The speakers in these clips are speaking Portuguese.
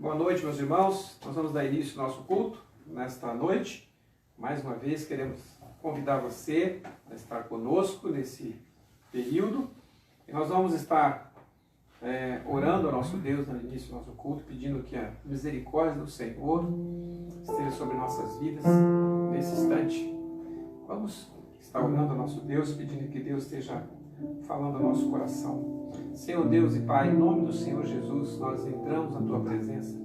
Boa noite, meus irmãos. Nós vamos dar início ao nosso culto nesta noite. Mais uma vez, queremos convidar você a estar conosco nesse período. E nós vamos estar orando ao nosso Deus no início do nosso culto, pedindo que a misericórdia do Senhor esteja sobre nossas vidas nesse instante. Vamos estar orando ao nosso Deus, pedindo que Deus esteja falando ao nosso coração. Senhor Deus e Pai, em nome do Senhor Jesus, nós entramos na Tua presença.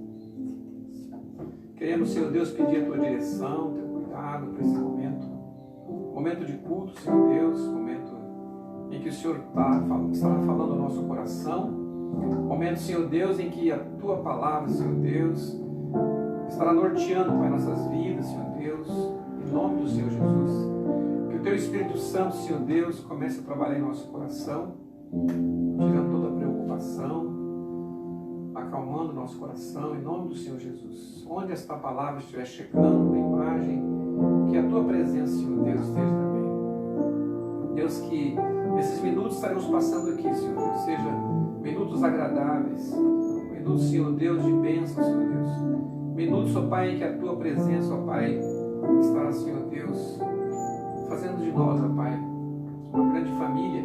Queremos, Senhor Deus, pedir a Tua direção, Teu cuidado para esse momento. Momento de culto, Senhor Deus, momento em que o Senhor estará falando ao nosso coração. Momento, Senhor Deus, em que a Tua palavra, Senhor Deus, estará norteando, Pai, nossas vidas, Senhor Deus, em nome do Senhor Jesus. Que o Teu Espírito Santo, Senhor Deus, comece a trabalhar em nosso coração, tirando toda a preocupação, acalmando nosso coração, em nome do Senhor Jesus. Onde esta palavra estiver chegando, a imagem, que a Tua presença, Senhor Deus, esteja também. Deus, que esses minutos estaremos passando aqui, Senhor Deus, sejam minutos agradáveis, minutos, Senhor Deus, de bênção, Senhor Deus. Minutos, ó Pai, em que a Tua presença, ó Pai, estará, Senhor Deus, fazendo de nós, ó Pai, uma grande família,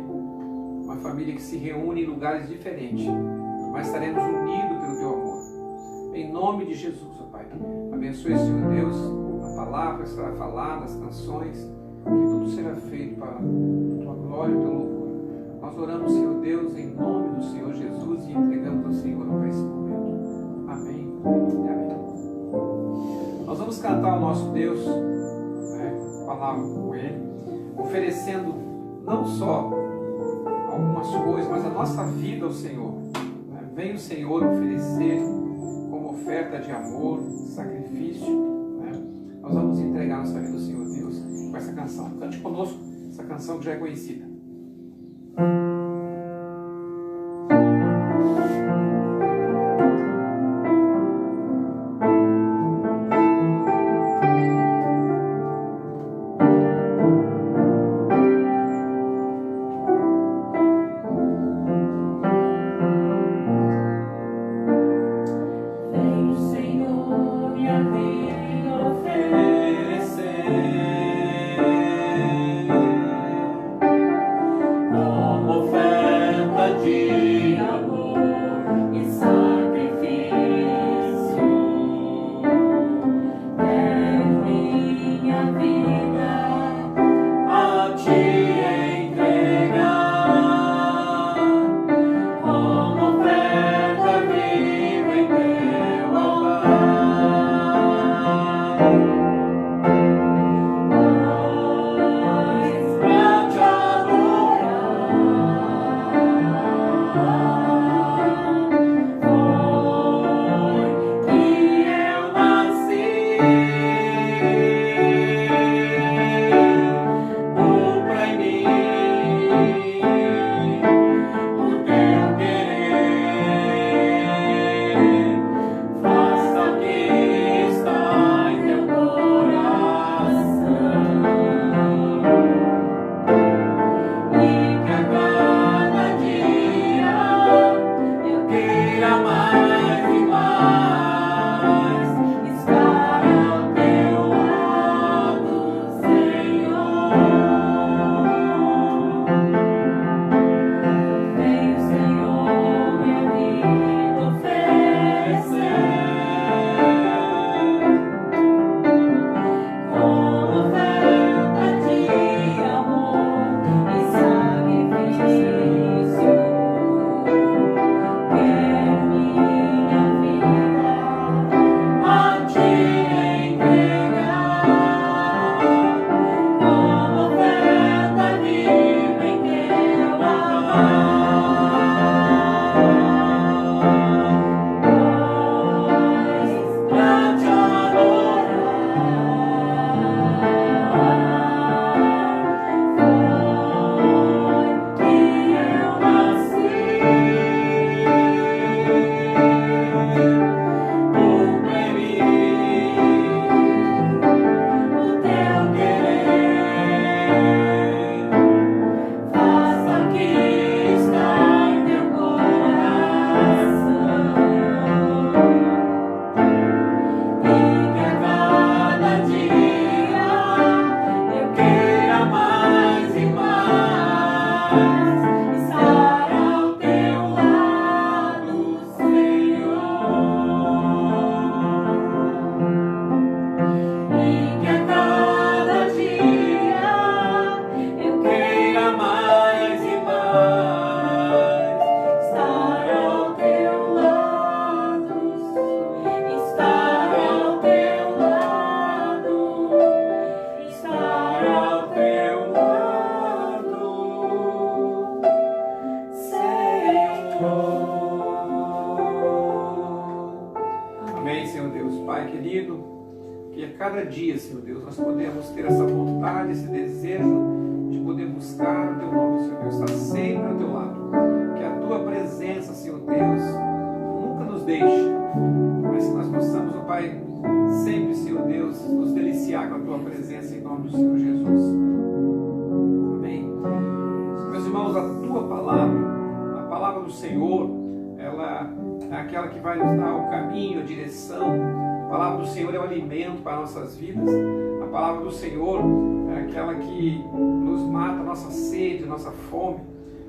uma família que se reúne em lugares diferentes, mas estaremos unidos pelo Teu amor. Em nome de Jesus, ó Pai, abençoe, Senhor Deus, a palavra que será falada, as canções, que tudo seja feito para a Tua glória e o Teu louvor. Nós oramos, Senhor Deus, em nome do Senhor Jesus e entregamos ao Senhor para esse momento. Amém e amém. Nós vamos cantar ao nosso Deus, palavra com Ele, oferecendo não só algumas coisas, mas a nossa vida ao Senhor. Vem o Senhor oferecer como oferta de amor, sacrifício. Nós vamos entregar nossa vida ao Senhor Deus com essa canção. Cante conosco essa canção que já é conhecida. Amém, Senhor Deus. Pai querido, que a cada dia, Senhor Deus, nós podemos ter essa vontade, esse desejo de poder buscar o Teu nome, Senhor Deus, estar sempre ao Teu lado. Que a Tua presença, Senhor Deus, nunca nos deixe, mas que nós possamos, ó Pai, sempre, Senhor Deus, nos deliciar com a Tua presença em nome do Senhor Jesus. Amém. Meus irmãos, a Tua palavra, a palavra do Senhor, ela é aquela que vai nos dar o caminho, a direção. A palavra do Senhor é o alimento para nossas vidas. A palavra do Senhor é aquela que nos mata a nossa sede, a nossa fome.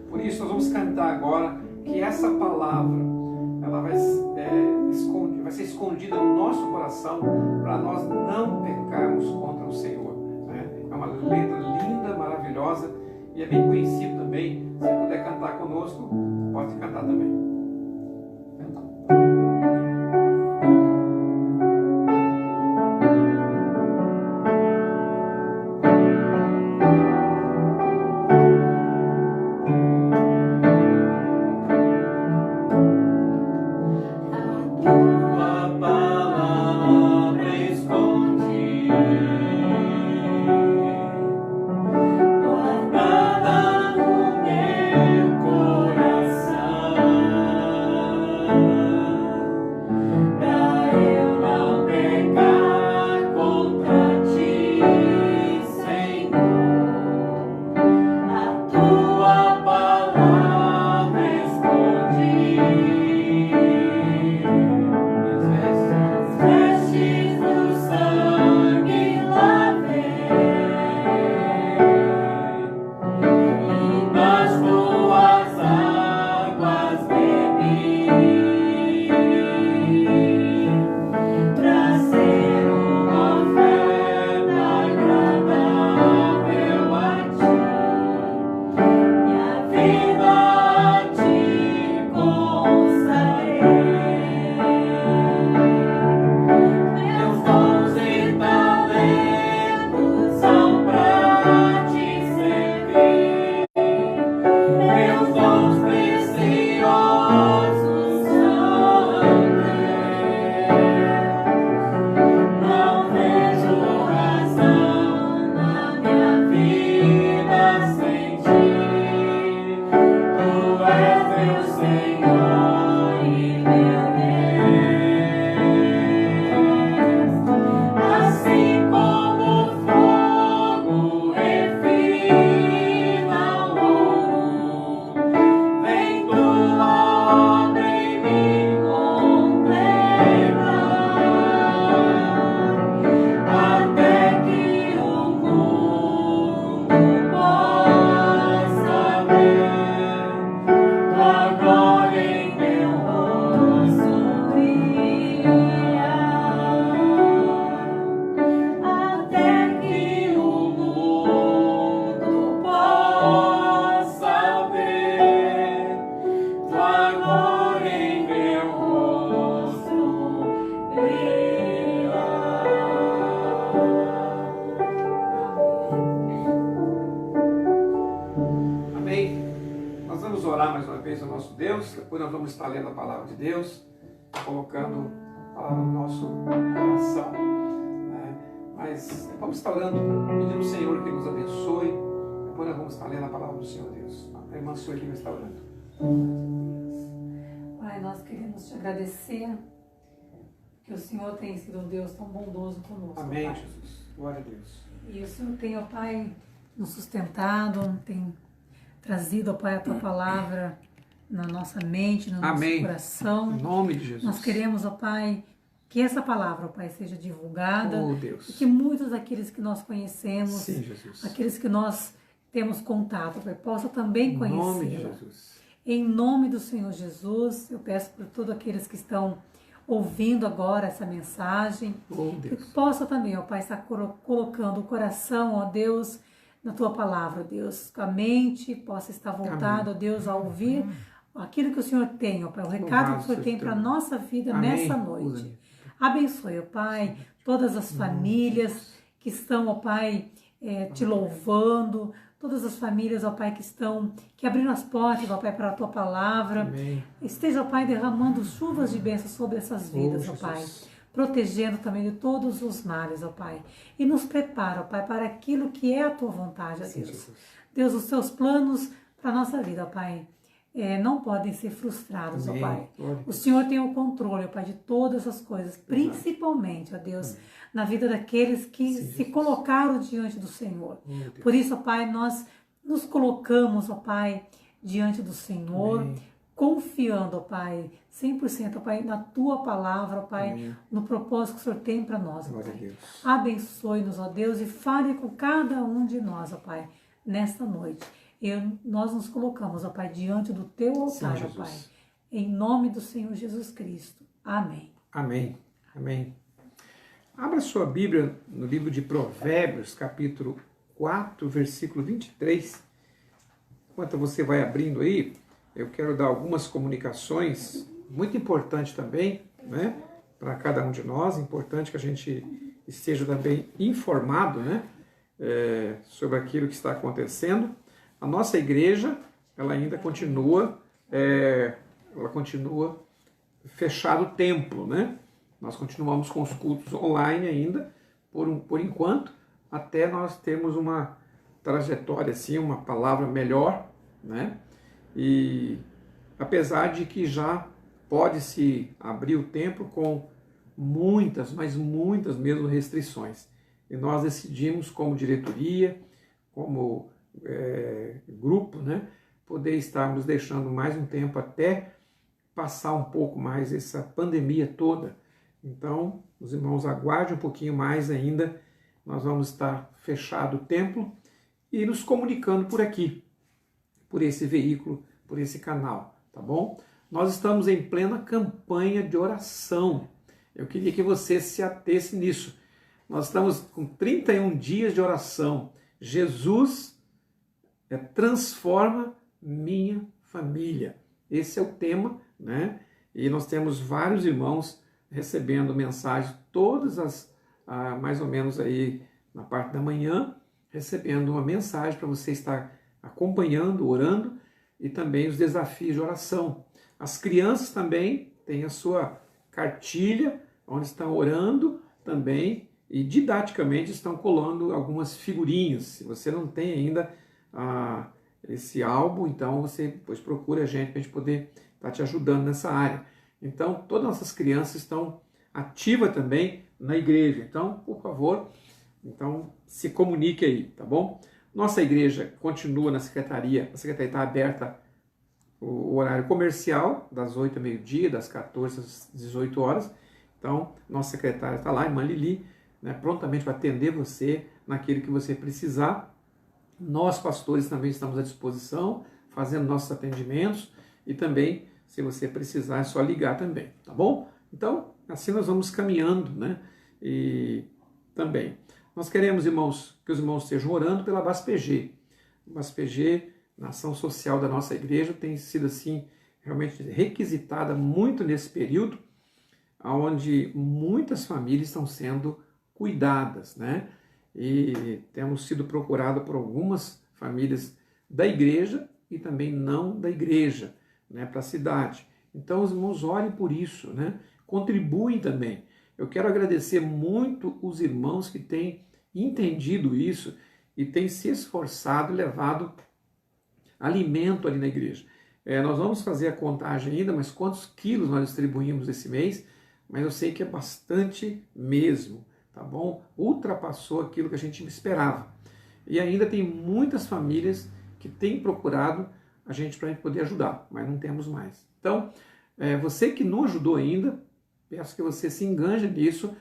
Por isso nós vamos cantar agora que essa palavra ela vai ser escondida no nosso coração para nós não pecarmos contra o Senhor. É uma letra linda, maravilhosa e é bem conhecido também. Se puder cantar conosco, pode cantar também. Depois nós vamos estar lendo a palavra de Deus, colocando a palavra no nosso coração. Mas vamos estar orando, pedindo ao Senhor que nos abençoe. Depois nós vamos estar lendo a palavra do Senhor Deus. A irmã Sueli vai estar orando. Pai, nós queremos te agradecer que o Senhor tem sido um Deus tão bondoso conosco. Amém, Pai. Jesus. Glória a Deus. E o Senhor tem, ó Pai, nos sustentado, tem trazido, ó Pai, a tua palavra na nossa mente, no nosso coração. Em nome de Jesus. Nós queremos, ó Pai, que essa palavra, ó Pai, seja divulgada. Oh, Deus. E que muitos daqueles que nós conhecemos, sim, Jesus, aqueles que nós temos contato, Pai, possam também conhecê-la. Em nome de Jesus. Em nome do Senhor Jesus, eu peço por todos aqueles que estão ouvindo agora essa mensagem, que possa também, ó Pai, estar colocando o coração, ó Deus, na Tua palavra, ó Deus, a mente possa estar voltada, ó Deus, a ouvir aquilo que o Senhor tem, ó Pai, o recado que o Senhor tem para a nossa vida nessa noite. Abençoe, ó Pai, todas as famílias que estão, ó Pai, te louvando, todas as famílias, ó Pai, que abriram as portas, ó Pai, para a Tua Palavra. Amém. Esteja, ó Pai, derramando chuvas de bênçãos sobre essas vidas, ó Pai. Protegendo também de todos os males, ó Pai. E nos prepara, ó Pai, para aquilo que é a Tua vontade, ó Deus. Deus, os Teus planos para a nossa vida, ó Pai, não podem ser frustrados, ó Pai. O Senhor tem o controle, ó Pai, de todas as coisas, principalmente, ó Deus, na vida daqueles que se colocaram diante do Senhor. Por isso, ó Pai, nós nos colocamos, ó Pai, diante do Senhor, confiando, ó Pai, 100%, ó Pai, na Tua palavra, ó Pai, no propósito que o Senhor tem para nós, ó Pai. Abençoe-nos, ó Deus, e fale com cada um de nós, ó Pai, nesta noite. Nós nos colocamos, ó Pai, diante do Teu altar, ó Pai, em nome do Senhor Jesus Cristo. Amém. Amém. Amém. Abra sua Bíblia no livro de Provérbios, capítulo 4, versículo 23. Enquanto você vai abrindo aí, eu quero dar algumas comunicações, muito importante também, né, para cada um de nós, importante que a gente esteja também informado, né, sobre aquilo que está acontecendo. A nossa igreja, ela ainda continua, fechado o templo, né? Nós continuamos com os cultos online ainda, por enquanto, até nós termos uma trajetória, assim, uma palavra melhor, né? E apesar de que já pode-se abrir o templo com muitas, mas muitas mesmo restrições. E nós decidimos como diretoria, como grupo, né, poder estarmos deixando mais um tempo até passar um pouco mais essa pandemia toda. Então, os irmãos aguardem um pouquinho mais ainda, nós vamos estar fechado o templo e nos comunicando por aqui, por esse veículo, por esse canal, tá bom? Nós estamos em plena campanha de oração. Eu queria que você se atesse nisso. Nós estamos com 31 dias de oração. Jesus transforma minha família. Esse é o tema, né? E nós temos vários irmãos recebendo mensagens todas mais ou menos aí na parte da manhã, recebendo uma mensagem para você estar acompanhando, orando, e também os desafios de oração. As crianças também têm a sua cartilha, onde estão orando também, e didaticamente estão colando algumas figurinhas. Se você não tem ainda esse álbum, então você depois procura a gente para a gente poder estar te ajudando nessa área. Então, todas as nossas crianças estão ativas também na igreja. Então, por favor, então, se comunique aí, tá bom? Nossa igreja continua na secretaria, a secretaria está aberta o horário comercial, das 8 ao meio-dia, das 14 às 18 horas. Então, nossa secretária está lá, irmã Lili, né, prontamente para atender você naquilo que você precisar. Nós, pastores, também estamos à disposição, fazendo nossos atendimentos, e também, se você precisar, é só ligar também, tá bom? Então, assim nós vamos caminhando, né? E também, nós queremos, irmãos, que os irmãos estejam orando pela BASPG. A BASPG, na ação social da nossa igreja, tem sido, assim, realmente requisitada muito nesse período, onde muitas famílias estão sendo cuidadas, né? E temos sido procurados por algumas famílias da igreja e também não da igreja, né, para a cidade. Então, os irmãos orem por isso, né? Contribuem também. Eu quero agradecer muito os irmãos que têm entendido isso e têm se esforçado e levado alimento ali na igreja. Nós vamos fazer a contagem ainda, mas quantos quilos nós distribuímos esse mês, mas eu sei que é bastante mesmo, tá bom? Ultrapassou aquilo que a gente esperava. E ainda tem muitas famílias que têm procurado a gente para a gente poder ajudar, mas não temos mais. Então, você que não ajudou ainda, peço que você se engane nisso,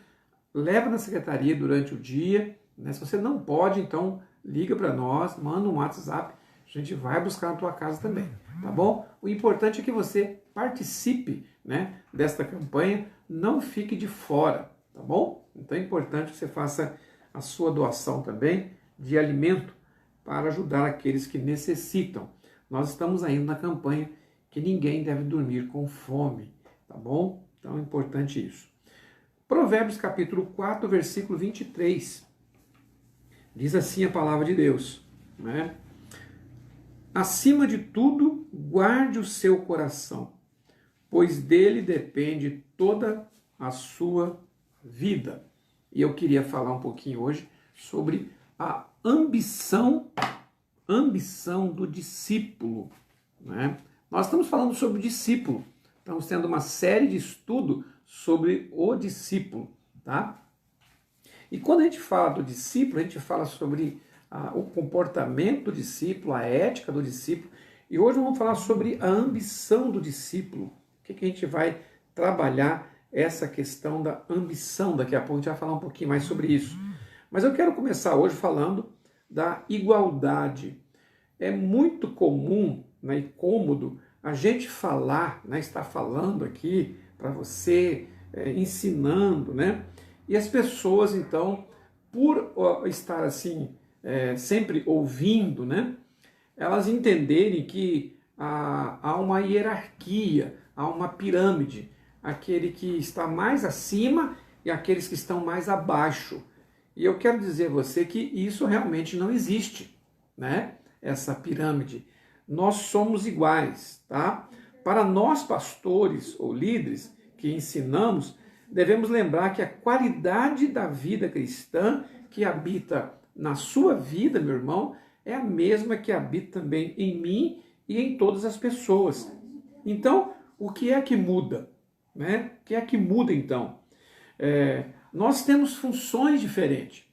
leva na secretaria durante o dia, né? Se você não pode, então liga para nós, manda um WhatsApp, a gente vai buscar na tua casa também, tá bom? O importante é que você participe, né, desta campanha, não fique de fora, tá bom? Então é importante que você faça a sua doação também de alimento para ajudar aqueles que necessitam. Nós estamos ainda na campanha que ninguém deve dormir com fome, tá bom? Então é importante isso. Provérbios capítulo 4, versículo 23. Diz assim a palavra de Deus, né? acima de tudo, guarde o seu coração, pois dele depende toda a sua vida. E eu queria falar um pouquinho hoje sobre a ambição do discípulo, né? Nós estamos falando sobre o discípulo, estamos tendo uma série de estudo sobre o discípulo, tá? E quando a gente fala do discípulo, a gente fala sobre o comportamento do discípulo, a ética do discípulo, e hoje vamos falar sobre a ambição do discípulo. O que a gente vai trabalhar essa questão da ambição, daqui a pouco a gente vai falar um pouquinho mais sobre isso. Mas eu quero começar hoje falando da igualdade. É muito comum, né, e cômodo a gente falar, né, estar falando aqui para você, ensinando, né? E as pessoas, então, por estar assim, sempre ouvindo, né, elas entenderem que há uma hierarquia, há uma pirâmide, aquele que está mais acima e aqueles que estão mais abaixo. E eu quero dizer a você que isso realmente não existe, né? Essa pirâmide. Nós somos iguais, tá? Para nós pastores ou líderes que ensinamos, devemos lembrar que a qualidade da vida cristã que habita na sua vida, meu irmão, é a mesma que habita também em mim e em todas as pessoas. Então, o que é que muda? Né? O que é que muda, então? Nós temos funções diferentes.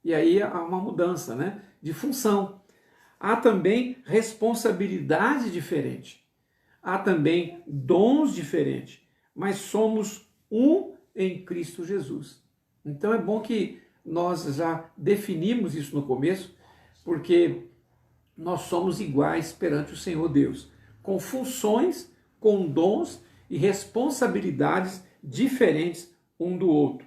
E aí há uma mudança, né, de função. Há também responsabilidades diferentes. Há também dons diferentes. Mas somos um em Cristo Jesus. Então é bom que nós já definimos isso no começo, porque nós somos iguais perante o Senhor Deus, com funções, com dons e responsabilidades diferentes um do outro.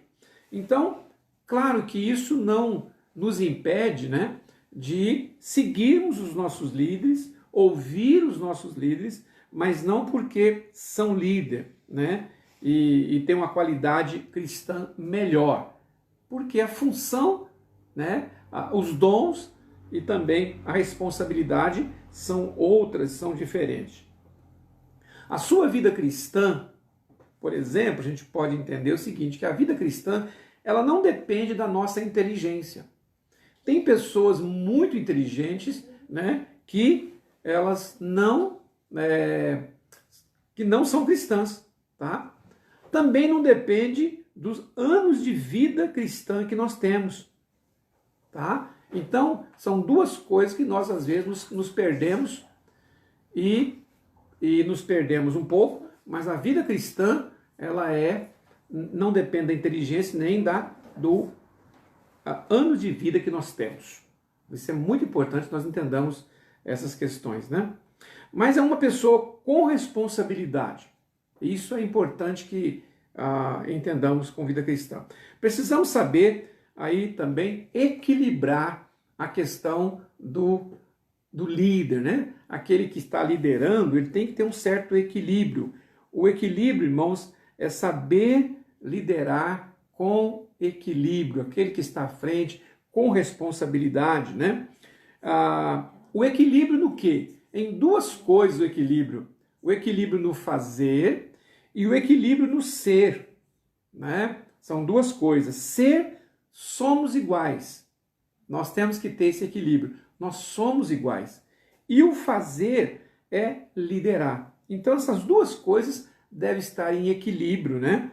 Então, claro que isso não nos impede, né, de seguirmos os nossos líderes, ouvir os nossos líderes, mas não porque são líder, né, e tem uma qualidade cristã melhor, porque a função, né, os dons e também a responsabilidade são outras, são diferentes. A sua vida cristã, por exemplo, a gente pode entender o seguinte, que a vida cristã, ela não depende da nossa inteligência. Tem pessoas muito inteligentes, né, que elas não são cristãs, tá? Também não depende dos anos de vida cristã que nós temos, tá? Então, são duas coisas que nós às vezes nos perdemos e nos perdemos um pouco, mas a vida cristã, ela não depende da inteligência nem do ano de vida que nós temos. Isso é muito importante que nós entendamos essas questões, né? Mas é uma pessoa com responsabilidade. Isso é importante que entendamos com vida cristã. Precisamos saber aí também equilibrar a questão do líder, né? Aquele que está liderando, ele tem que ter um certo equilíbrio. O equilíbrio, irmãos, é saber liderar com equilíbrio, aquele que está à frente, com responsabilidade, né? O equilíbrio no quê? Em duas coisas o equilíbrio. O equilíbrio no fazer e o equilíbrio no ser, né? São duas coisas. Ser, somos iguais. Nós temos que ter esse equilíbrio. Nós somos iguais. E o fazer é liderar. Então essas duas coisas devem estar em equilíbrio, né?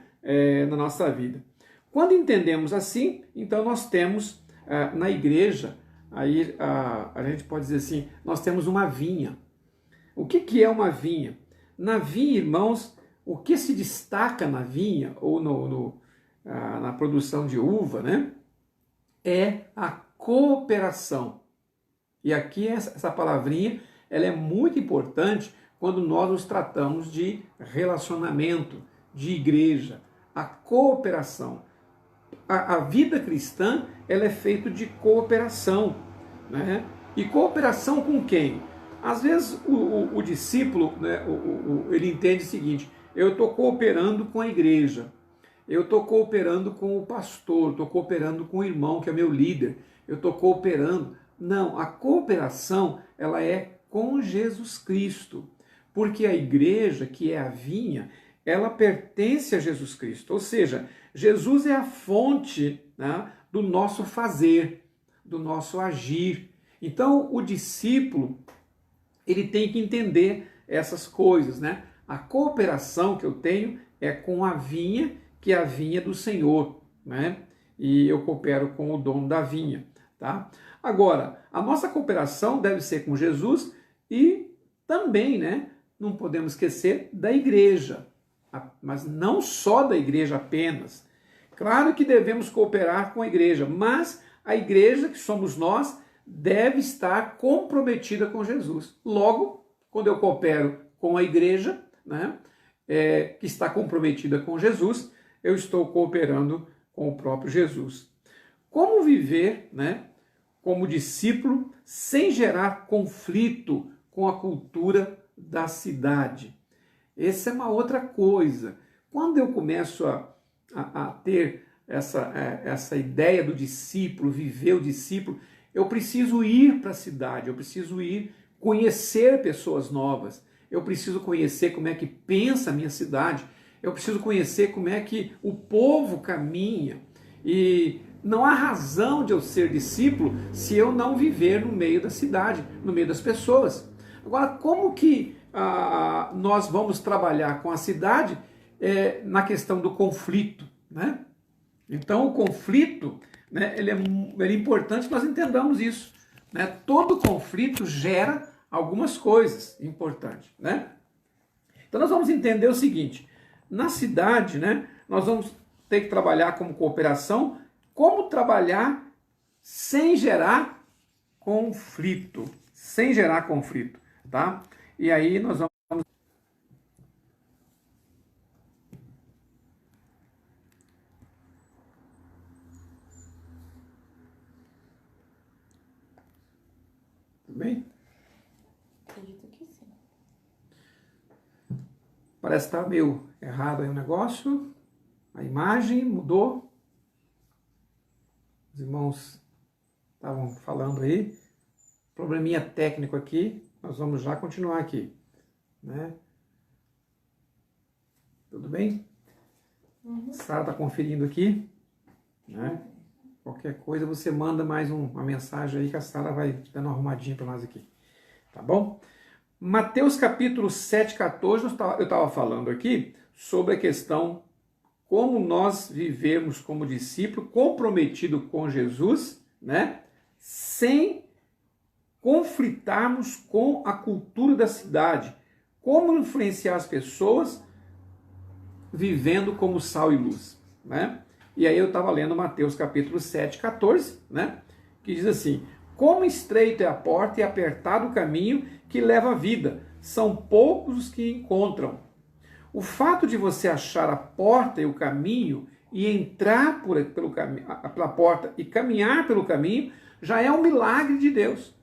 Na nossa vida. Quando entendemos assim, então nós temos na igreja, aí a gente pode dizer assim, nós temos uma vinha. O que é uma vinha? Na vinha, irmãos, o que se destaca na vinha ou na produção de uva, né, é a cooperação. E aqui essa palavrinha ela é muito importante quando nós nos tratamos de relacionamento, de igreja, a cooperação. A vida cristã ela é feita de cooperação, né? E cooperação com quem? Às vezes o discípulo, né, ele entende o seguinte, eu estou cooperando com a igreja, eu estou cooperando com o pastor, estou cooperando com o irmão que é meu líder, eu estou cooperando. Não, a cooperação ela é com Jesus Cristo, porque a igreja, que é a vinha, ela pertence a Jesus Cristo, ou seja, Jesus é a fonte, né, do nosso fazer, do nosso agir. Então, o discípulo, ele tem que entender essas coisas, né? A cooperação que eu tenho é com a vinha, que é a vinha do Senhor, né? E eu coopero com o dono da vinha, tá? Agora, a nossa cooperação deve ser com Jesus e também, né? Não podemos esquecer da igreja, mas não só da igreja apenas. Claro que devemos cooperar com a igreja, mas a igreja, que somos nós, deve estar comprometida com Jesus. Logo, quando eu coopero com a igreja, né, que está comprometida com Jesus, eu estou cooperando com o próprio Jesus. Como viver, né, como discípulo sem gerar conflito com a cultura da cidade? Essa é uma outra coisa. Quando eu começo a ter essa ideia do discípulo, viver o discípulo, eu preciso ir para a cidade, eu preciso ir conhecer pessoas novas, eu preciso conhecer como é que pensa a minha cidade, eu preciso conhecer como é que o povo caminha. E não há razão de eu ser discípulo se eu não viver no meio da cidade, no meio das pessoas. Agora, como que nós vamos trabalhar com a cidade na questão do conflito, né? Então, o conflito, né, ele é importante que nós entendamos isso, né? Todo conflito gera algumas coisas importantes, né? Então, nós vamos entender o seguinte: na cidade, né, nós vamos ter que trabalhar como cooperação, como trabalhar sem gerar conflito, tá? E aí nós vamos... Tudo bem? Acredito que sim. Parece que está meio errado aí o negócio. A imagem mudou. Os irmãos estavam falando aí. Probleminha técnico aqui. Nós vamos já continuar aqui, né? Tudo bem? Uhum. Sara está conferindo aqui, né? Qualquer coisa você manda mais uma mensagem aí que a Sara vai dando uma arrumadinha para nós aqui, tá bom? Mateus capítulo 7, 14, eu estava falando aqui sobre a questão como nós vivemos como discípulo comprometido com Jesus, né? Sem conflitarmos com a cultura da cidade. Como influenciar as pessoas vivendo como sal e luz, né? E aí eu estava lendo Mateus capítulo 7, 14, né? Que diz assim: como estreito é a porta e apertado o caminho que leva à vida, são poucos os que encontram. O fato de você achar a porta e o caminho e entrar pela porta e caminhar pelo caminho já é um milagre de Deus.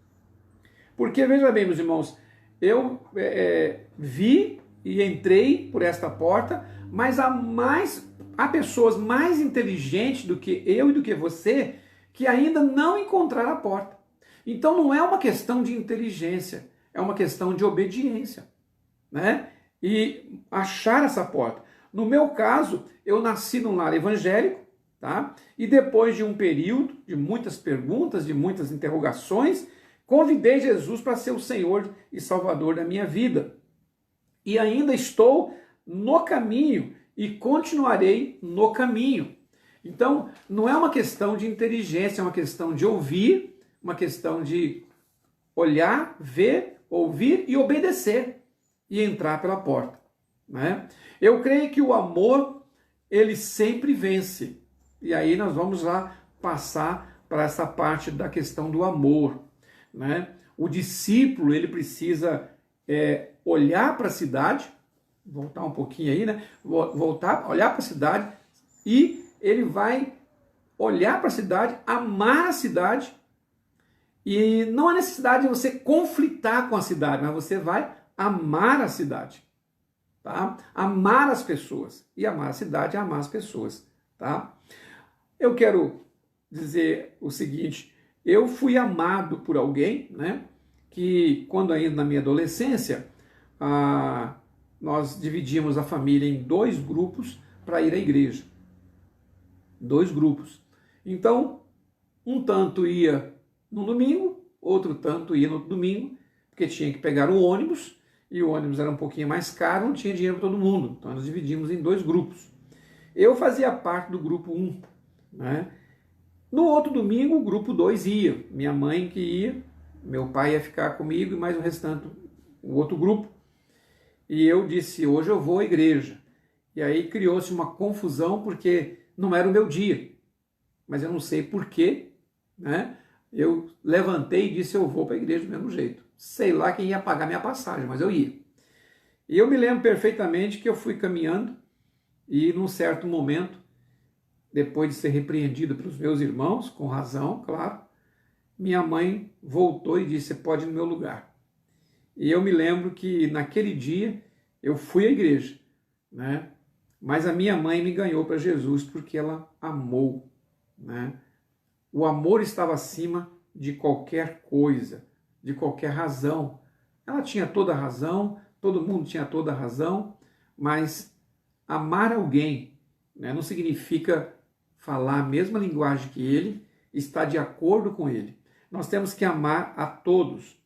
Porque, veja bem, meus irmãos, eu vi e entrei por esta porta, mas há pessoas mais inteligentes do que eu e do que você que ainda não encontraram a porta. Então não é uma questão de inteligência, é uma questão de obediência, né? E achar essa porta. No meu caso, eu nasci num lar evangélico, tá? E depois de um período de muitas perguntas, de muitas interrogações, convidei Jesus para ser o Senhor e Salvador da minha vida. E ainda estou no caminho e continuarei no caminho. Então, não é uma questão de inteligência, é uma questão de ouvir, uma questão de olhar, ver, ouvir e obedecer e entrar pela porta, né? Eu creio que o amor, ele sempre vence. E aí nós vamos lá passar para essa parte da questão do amor, né? O discípulo, ele precisa olhar para a cidade, voltar um pouquinho aí, né? Olhar para a cidade e ele vai olhar para a cidade, amar a cidade, e não há necessidade de você conflitar com a cidade, mas você vai amar a cidade, tá? Amar as pessoas. E amar a cidade é amar as pessoas, tá? Eu quero dizer o seguinte: eu fui amado por alguém, né? que quando ainda na minha adolescência, nós dividimos a família em 2 grupos para ir à igreja. 2 grupos. Então, um tanto ia no domingo, outro tanto ia no domingo, porque tinha que pegar o ônibus, e o ônibus era um pouquinho mais caro, não tinha dinheiro para todo mundo. Então, nós dividimos em 2 grupos. Eu fazia parte do grupo 1, né? No outro domingo, o grupo 2 ia. Minha mãe que ia, meu pai ia ficar comigo e mais o restante, o outro grupo. E eu disse, hoje eu vou à igreja. E aí criou-se uma confusão, porque não era o meu dia. Mas eu não sei porquê, né? Eu levantei e disse, eu vou para a igreja do mesmo jeito. Sei lá quem ia pagar minha passagem, mas eu ia. E eu me lembro perfeitamente que eu fui caminhando e num certo momento, depois de ser repreendido pelos meus irmãos, com razão, claro, minha mãe voltou e disse, você pode ir no meu lugar. E eu me lembro que naquele dia eu fui à igreja, né? Mas a minha mãe me ganhou para Jesus porque ela amou, né? O amor estava acima de qualquer coisa, de qualquer razão. Ela tinha toda a razão, todo mundo tinha toda a razão, mas amar alguém, né, não significa falar a mesma linguagem que ele, estar de acordo com ele. Nós temos que amar a todos.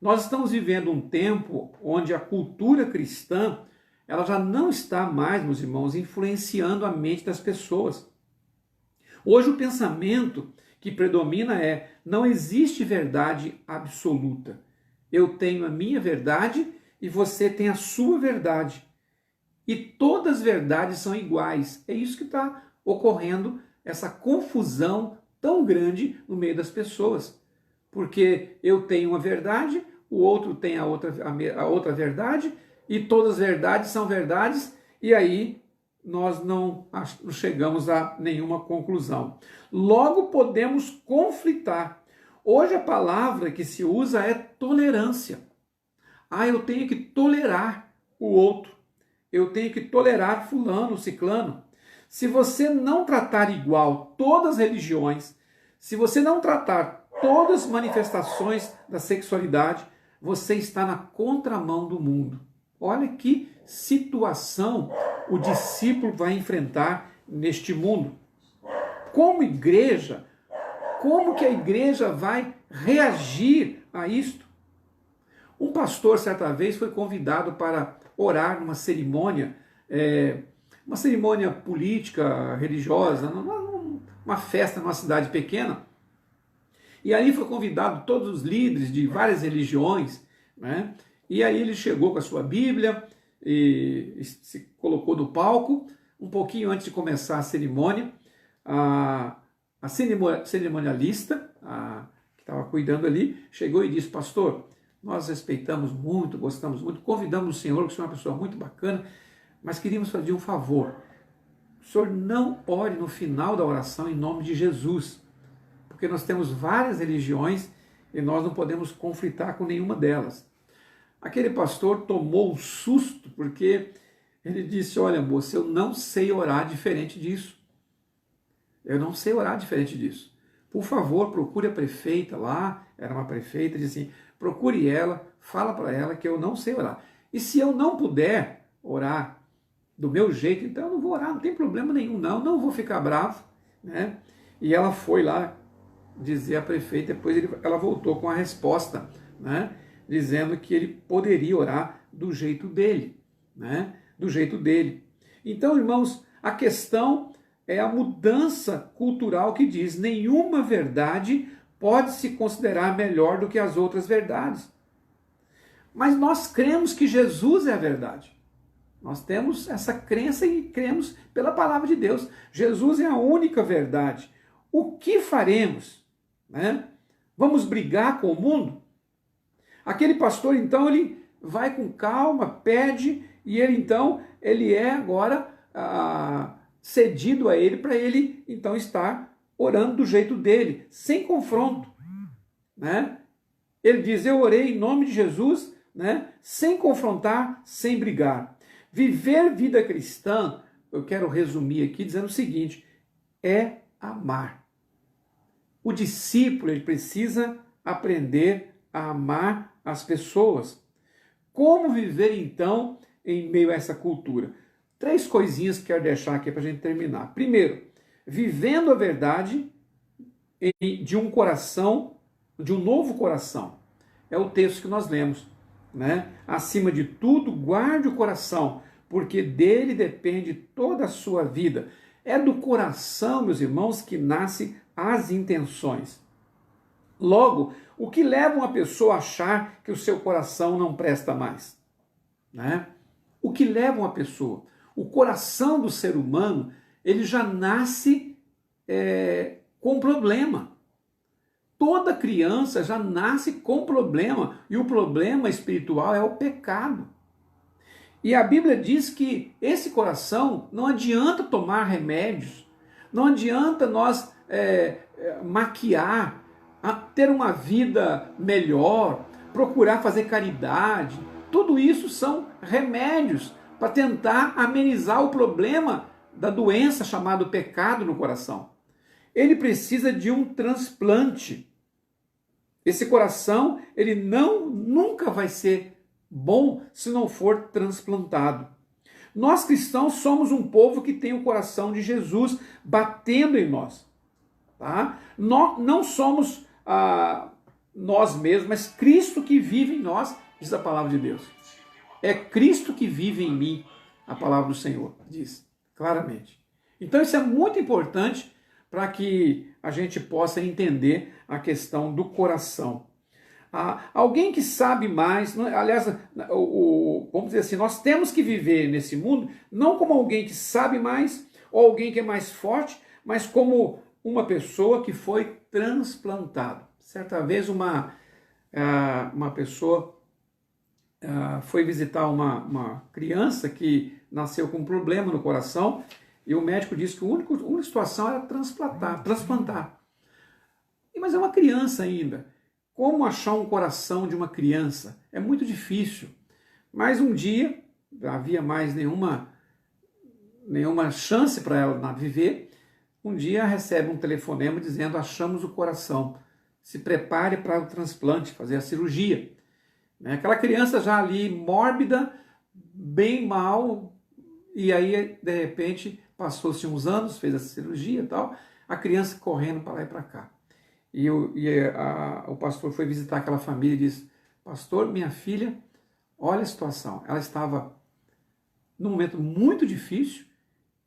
Nós estamos vivendo um tempo onde a cultura cristã, ela já não está mais, meus irmãos, influenciando a mente das pessoas. Hoje o pensamento que predomina é, não existe verdade absoluta. Eu tenho a minha verdade e você tem a sua verdade. E todas as verdades são iguais. É isso que está ocorrendo, essa confusão tão grande no meio das pessoas. Porque eu tenho uma verdade, o outro tem a outra verdade, e todas as verdades são verdades, e aí nós não chegamos a nenhuma conclusão. Logo podemos conflitar. Hoje a palavra que se usa é tolerância. Eu tenho que tolerar o outro. Eu tenho que tolerar fulano, ciclano. Se você não tratar igual todas as religiões, se você não tratar todas as manifestações da sexualidade, você está na contramão do mundo. Olha que situação o discípulo vai enfrentar neste mundo. Como igreja, como que a igreja vai reagir a isto? Um pastor, certa vez, foi convidado para orar numa cerimônia, uma cerimônia política, religiosa, uma festa numa cidade pequena. E aí foi convidado todos os líderes de várias religiões, né? E aí ele chegou com a sua Bíblia e se colocou no palco. Um pouquinho antes de começar a cerimônia, a cerimonialista, que estava cuidando ali, chegou e disse, pastor, nós respeitamos muito, gostamos muito, convidamos o senhor, que o senhor é uma pessoa muito bacana, mas queríamos fazer um favor. O senhor não ore no final da oração em nome de Jesus, porque nós temos várias religiões e nós não podemos conflitar com nenhuma delas. Aquele pastor tomou um susto, porque ele disse, olha moça, eu não sei orar diferente disso. Eu não sei orar diferente disso. Por favor, procure a prefeita lá, era uma prefeita, disse assim, procure ela, fala para ela que eu não sei orar. E se eu não puder orar do meu jeito, então eu não vou orar, não tem problema nenhum, não vou ficar bravo, né? E ela foi lá dizer à prefeita, depois ela voltou com a resposta, né? Dizendo que ele poderia orar do jeito dele, né? Do jeito dele. Então, irmãos, a questão é a mudança cultural que diz nenhuma verdade pode se considerar melhor do que as outras verdades. Mas nós cremos que Jesus é a verdade. Nós temos essa crença e cremos pela palavra de Deus. Jesus é a única verdade. O que faremos? Né? Vamos brigar com o mundo? Aquele pastor, então, ele vai com calma, pede, e ele é agora cedido a ele, para ele, então, estar orando do jeito dele, sem confronto. Né? Ele diz, eu orei em nome de Jesus, né? Sem confrontar, sem brigar. Viver vida cristã, eu quero resumir aqui dizendo o seguinte, é amar. O discípulo ele precisa aprender a amar as pessoas. Como viver, então, em meio a essa cultura? 3 coisinhas que quero deixar aqui para a gente terminar. Primeiro, vivendo a verdade de um coração, de um novo coração. É o texto que nós lemos, né? Acima de tudo, guarde o coração, porque dele depende toda a sua vida. É do coração, meus irmãos, que nascem as intenções. Logo, o que leva uma pessoa a achar que o seu coração não presta mais? Né? O que leva uma pessoa? O coração do ser humano, ele já nasce com problema. Toda criança já nasce com problema, e o problema espiritual é o pecado. E a Bíblia diz que esse coração não adianta tomar remédios, não adianta nós maquiar, ter uma vida melhor, procurar fazer caridade. Tudo isso são remédios para tentar amenizar o problema da doença chamada pecado no coração. Ele precisa de um transplante. Esse coração, ele nunca vai ser bom se não for transplantado. Nós cristãos somos um povo que tem o coração de Jesus batendo em nós. Tá? Não somos nós mesmos, mas Cristo que vive em nós, diz a palavra de Deus. É Cristo que vive em mim, a palavra do Senhor diz claramente. Então isso é muito importante para que a gente possa entender a questão do coração. Alguém que sabe mais, aliás, vamos dizer assim, nós temos que viver nesse mundo não como alguém que sabe mais ou alguém que é mais forte, mas como uma pessoa que foi transplantada. Certa vez uma pessoa foi visitar uma criança que nasceu com um problema no coração e o médico disse que a única situação era transplantar. Mas é uma criança ainda. Como achar um coração de uma criança? É muito difícil. Mas um dia, não havia mais nenhuma chance para ela viver, um dia recebe um telefonema dizendo: achamos o coração, se prepare para o transplante, fazer a cirurgia. Aquela criança já ali mórbida, bem mal, e aí de repente passou-se uns anos, fez a cirurgia e tal, a criança correndo para lá e para cá. E o pastor foi visitar aquela família e disse: pastor, minha filha, olha a situação, ela estava num momento muito difícil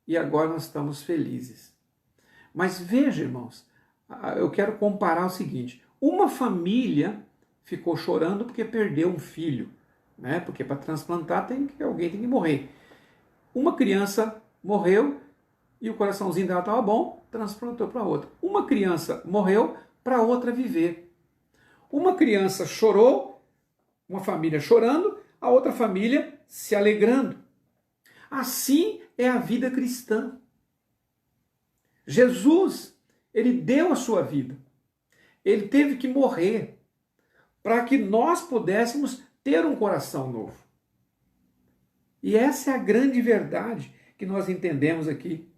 e agora nós estamos felizes. Mas veja, irmãos, eu quero comparar o seguinte: uma família ficou chorando porque perdeu um filho, né? Porque para transplantar alguém tem que morrer. Uma criança morreu e o coraçãozinho dela estava bom, transplantou para outra. Uma criança morreu para outra viver. Uma criança chorou, uma família chorando, a outra família se alegrando. Assim é a vida cristã. Jesus, ele deu a sua vida. Ele teve que morrer para que nós pudéssemos ter um coração novo. E essa é a grande verdade que nós entendemos aqui.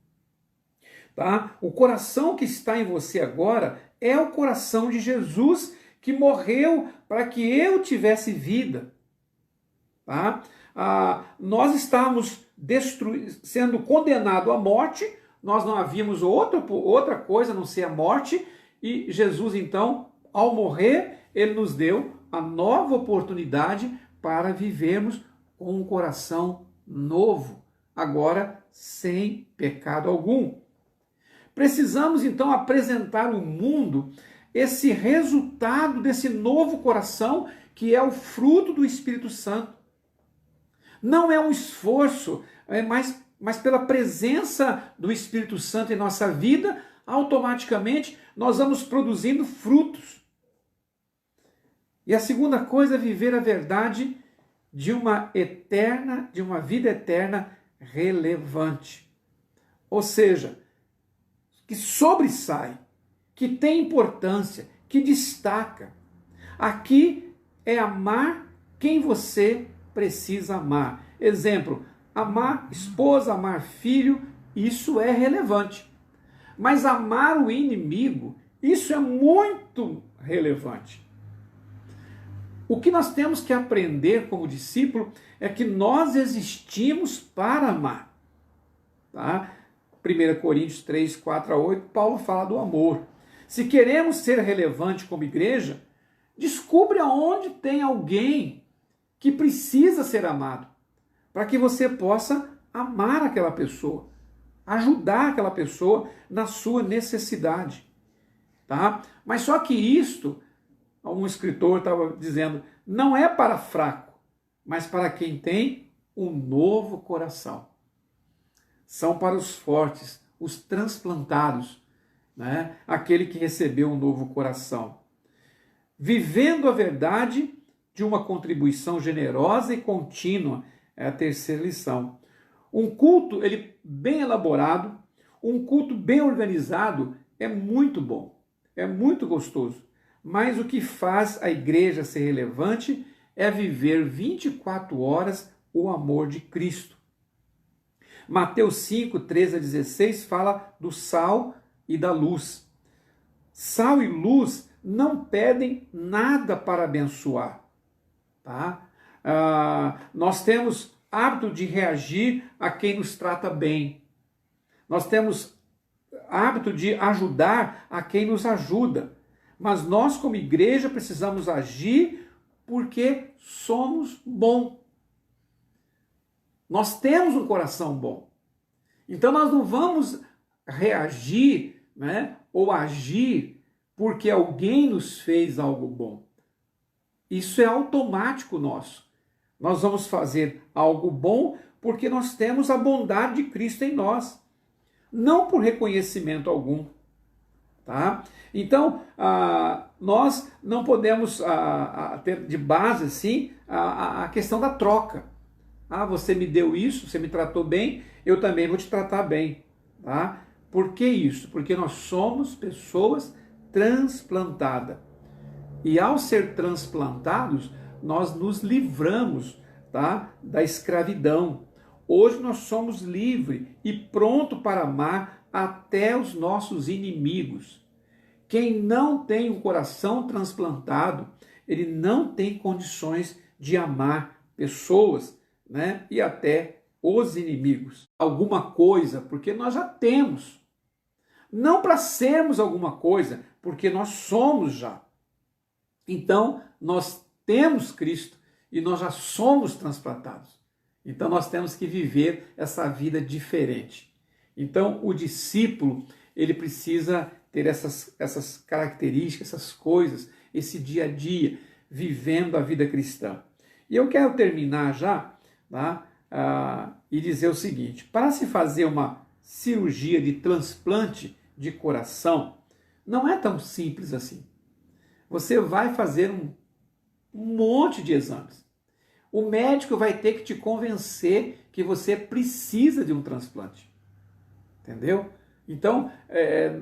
Tá? O coração que está em você agora é o coração de Jesus, que morreu para que eu tivesse vida. Tá? Nós estávamos sendo condenados à morte, nós não havíamos outra coisa a não ser a morte, e Jesus, então, ao morrer, ele nos deu a nova oportunidade para vivermos com um coração novo, agora sem pecado algum. Precisamos, então, apresentar ao mundo esse resultado desse novo coração, que é o fruto do Espírito Santo. Não é um esforço, mas pela presença do Espírito Santo em nossa vida, automaticamente nós vamos produzindo frutos. E a segunda coisa é viver a verdade de uma vida eterna relevante. Ou seja, que sobressai, que tem importância, que destaca. Aqui é amar quem você precisa amar. Exemplo, amar esposa, amar filho, isso é relevante. Mas amar o inimigo, isso é muito relevante. O que nós temos que aprender como discípulo é que nós existimos para amar. Tá? 1 Coríntios 3, 4 a 8, Paulo fala do amor. Se queremos ser relevante como igreja, descubra onde tem alguém que precisa ser amado, para que você possa amar aquela pessoa, ajudar aquela pessoa na sua necessidade. Tá? Mas só que isto, um escritor estava dizendo, não é para fraco, mas para quem tem um novo coração. São para os fortes, os transplantados, né? Aquele que recebeu um novo coração. Vivendo a verdade de uma contribuição generosa e contínua, é a terceira lição. Um culto bem elaborado, um culto bem organizado é muito bom, é muito gostoso. Mas o que faz a igreja ser relevante é viver 24 horas o amor de Cristo. Mateus 5, 13 a 16 fala do sal e da luz. Sal e luz não pedem nada para abençoar. Tá? Nós temos hábito de reagir a quem nos trata bem. Nós temos hábito de ajudar a quem nos ajuda. Mas nós, como igreja, precisamos agir porque somos bons. Nós temos um coração bom. Então nós não vamos reagir, né, ou agir porque alguém nos fez algo bom. Isso é automático nosso. Nós vamos fazer algo bom porque nós temos a bondade de Cristo em nós. Não por reconhecimento algum. Tá? Então, nós não podemos ter de base assim, a questão da troca. Você me deu isso, você me tratou bem, eu também vou te tratar bem. Tá? Por que isso? Porque nós somos pessoas transplantadas. E ao ser transplantados, nós nos livramos, tá, da escravidão. Hoje nós somos livres e prontos para amar até os nossos inimigos. Quem não tem um coração transplantado, ele não tem condições de amar pessoas, né, e até os inimigos. Alguma coisa, porque nós já temos. Não para sermos alguma coisa, porque nós somos já. Então, nós temos Cristo e nós já somos transplantados. Então, nós temos que viver essa vida diferente. Então, o discípulo, ele precisa ter essas características, essas coisas, esse dia a dia, vivendo a vida cristã. E eu quero terminar já, tá? E dizer o seguinte: para se fazer uma cirurgia de transplante de coração, não é tão simples assim. Você vai fazer um monte de exames. O médico vai ter que te convencer que você precisa de um transplante. Entendeu? Então,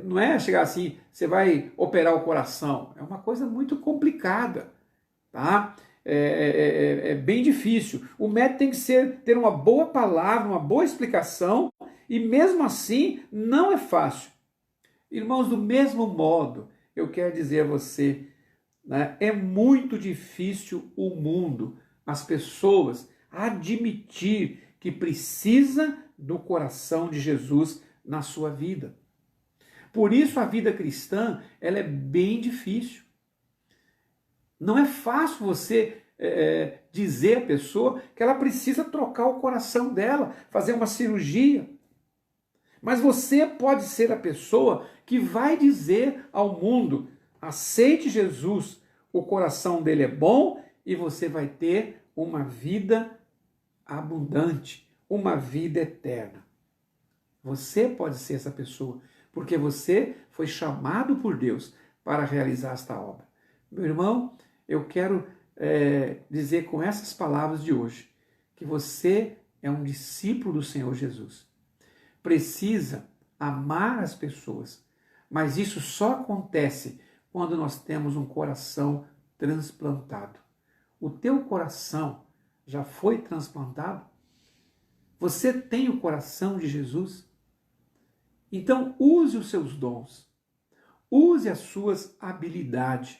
não é chegar assim, você vai operar o coração. É uma coisa muito complicada. Tá? É bem difícil. O médico tem que ter uma boa palavra, uma boa explicação, e mesmo assim não é fácil. Irmãos, do mesmo modo, eu quero dizer a você, né, é muito difícil o mundo, as pessoas, admitir que precisa do coração de Jesus na sua vida. Por isso a vida cristã, ela é bem difícil. Não é fácil você dizer à pessoa que ela precisa trocar o coração dela, fazer uma cirurgia. Mas você pode ser a pessoa que vai dizer ao mundo: aceite Jesus, o coração dele é bom e você vai ter uma vida abundante, uma vida eterna. Você pode ser essa pessoa, porque você foi chamado por Deus para realizar esta obra. Meu irmão, eu quero dizer com essas palavras de hoje que você é um discípulo do Senhor Jesus. Precisa amar as pessoas, mas isso só acontece quando nós temos um coração transplantado. O teu coração já foi transplantado? Você tem o coração de Jesus? Então use os seus dons, use as suas habilidades.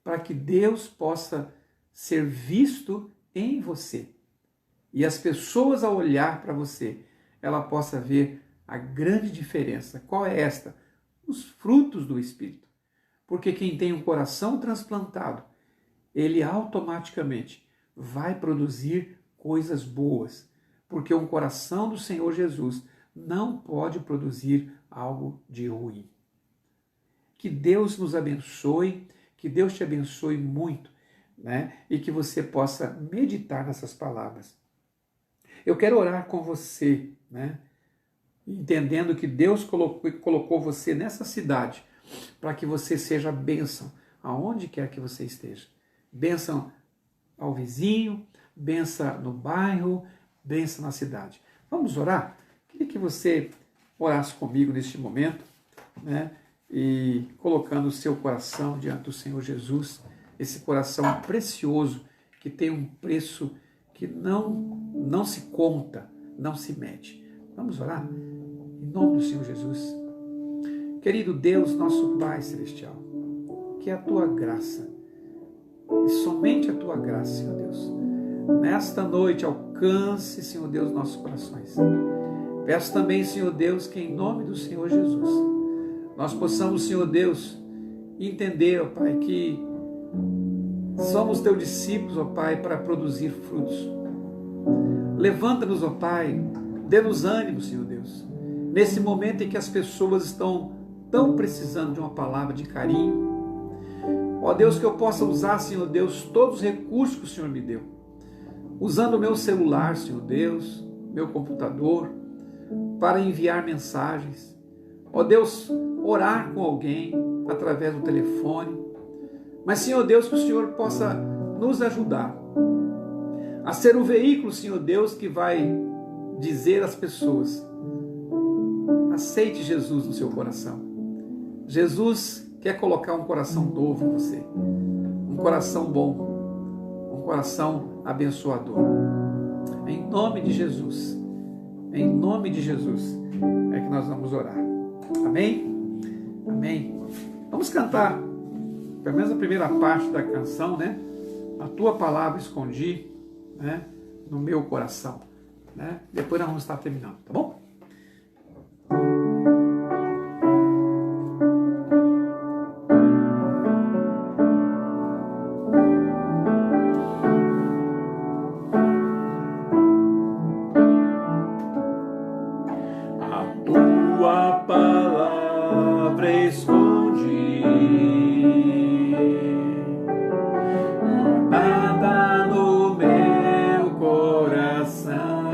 para que Deus possa ser visto em você. E as pessoas, ao olhar para você, ela possa ver a grande diferença. Qual é esta? Os frutos do Espírito. Porque quem tem um coração transplantado, ele automaticamente vai produzir coisas boas. Porque um coração do Senhor Jesus não pode produzir algo de ruim. Que Deus nos abençoe, que Deus te abençoe muito, né? E que você possa meditar nessas palavras. Eu quero orar com você, né? Entendendo que Deus colocou você nessa cidade para que você seja bênção aonde quer que você esteja. Bênção ao vizinho, bênção no bairro, bênção na cidade. Vamos orar? Queria que você orasse comigo neste momento, né? E colocando o seu coração diante do Senhor Jesus, esse coração precioso que tem um preço que não se conta, não se mede. Vamos orar? Em nome do Senhor Jesus. Querido Deus, nosso Pai Celestial, que a Tua graça, e somente a Tua graça, Senhor Deus, nesta noite alcance, Senhor Deus, nossos corações. Peço também, Senhor Deus, que em nome do Senhor Jesus, nós possamos, Senhor Deus, entender, ó Pai, que somos Teus discípulos, ó Pai, para produzir frutos. Levanta-nos, ó Pai, dê-nos ânimo, Senhor Deus, nesse momento em que as pessoas estão tão precisando de uma palavra de carinho. Ó Deus, que eu possa usar, Senhor Deus, todos os recursos que o Senhor me deu. Usando o meu celular, Senhor Deus, meu computador, para enviar mensagens. Ó Deus, orar com alguém através do telefone. Mas, Senhor Deus, que o Senhor possa nos ajudar a ser o veículo, Senhor Deus, que vai dizer às pessoas: aceite Jesus no seu coração. Jesus quer colocar um coração novo em você, um coração bom, um coração abençoador. Em nome de Jesus, é que nós vamos orar. Amém? Amém. Vamos cantar, pelo menos a primeira parte da canção, né? A Tua palavra escondi, né, no meu coração, né? Depois nós vamos estar terminando, tá bom? Nada no meu coração.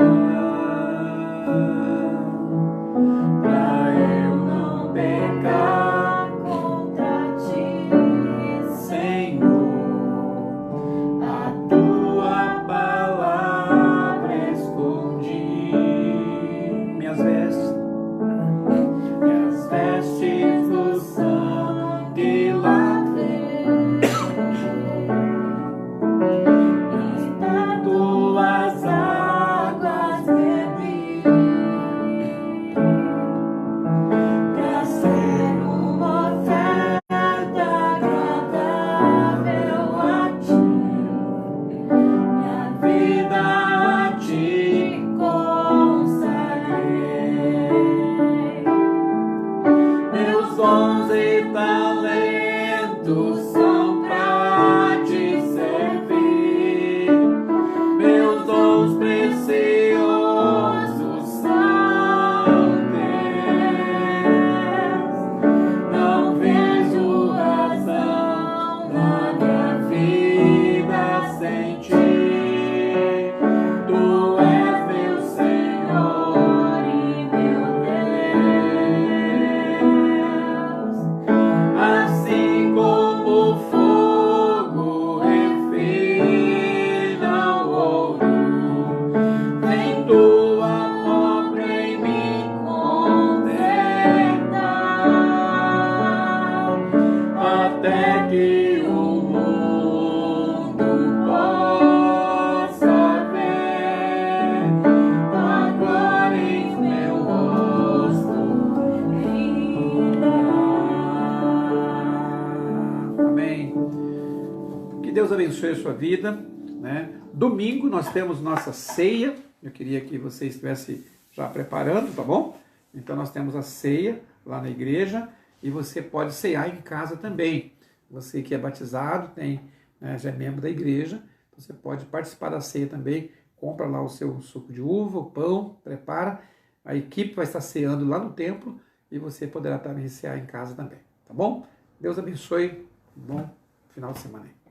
abençoe a sua vida, né? Domingo nós temos nossa ceia. Eu queria que você estivesse já preparando, tá bom? Então nós temos a ceia lá na igreja e você pode ceiar em casa também. Você que é batizado, né, já é membro da igreja, você pode participar da ceia também. Compra lá o seu suco de uva, o pão, prepara. A equipe vai estar ceando lá no templo e você poderá também cear em casa também, tá bom? Deus abençoe. Bom final de semana aí.